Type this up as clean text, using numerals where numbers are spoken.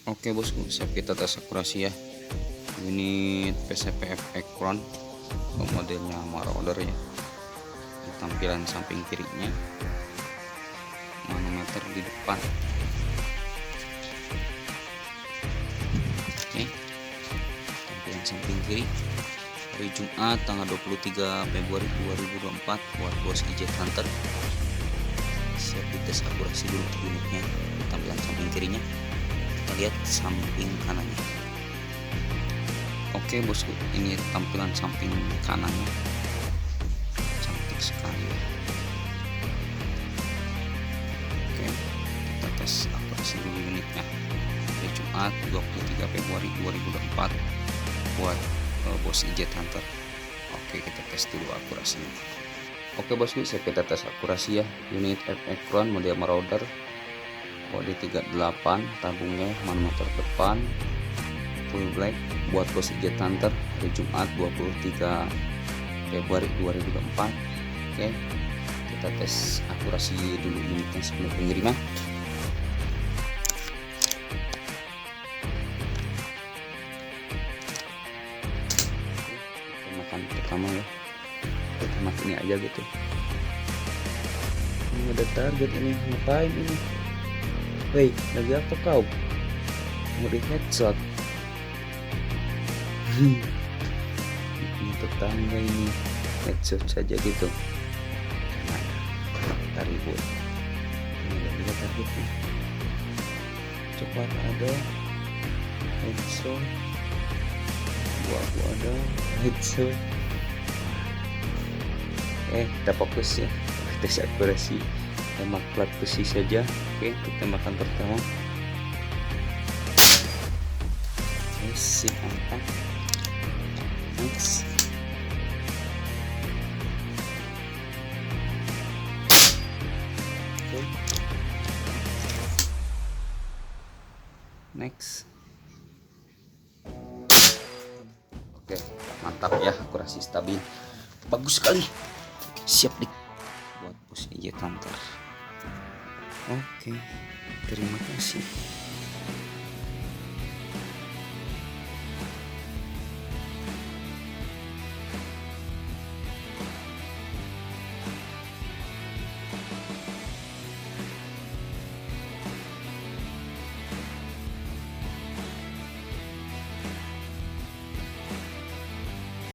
Oke bosku, siap kita tes akurasi ya. Unit PCPF Ekron, modelnya Marauder ya. Di tampilan samping kirinya, manometer di depan. Oke, tampilan samping kiri. Hari Jumat tanggal 23 Februari 2024 buat bos IJ Hunter. Siap dites akurasi dulu unitnya. Tampilan samping kirinya, kita lihat samping kanannya. Oke bosku, ini tampilan samping kanannya, cantik sekali ya. Oke, kita tes akurasi dulu unitnya. Hari Jumat 23 Februari 2024 buat bos IJ Hunter. Oke, kita tes dulu akurasinya. Oke bosku, saya kita tes akurasi ya. Unit Ekron model Marauder, kode 38, tabungnya manometer depan, full black buat bos IJ Hunter. Hari Jumat 23 Februari 2024. Oke, kita tes akurasi dulu unitnya sebelum pengiriman. Makan pertama ya, kita makan ini aja gitu. Ini ada target ini, ngapain ini? Woi, lagi apa kau? Mau di headshot? Ini tetangga ini headshot saja gitu. Kita ribut. Ini ada juga targetnya. Cepat ada headshot. Gua ada headshot. Kita fokus ya. Tes akurasi. Tembak plat besi saja. Oke, untuk tembakan pertama. Sip, mantap. Next. Oke. Next. Oke, mantap ya, akurasi stabil, bagus sekali, siap dik buat bos IJ Hunter. Oke, terima kasih.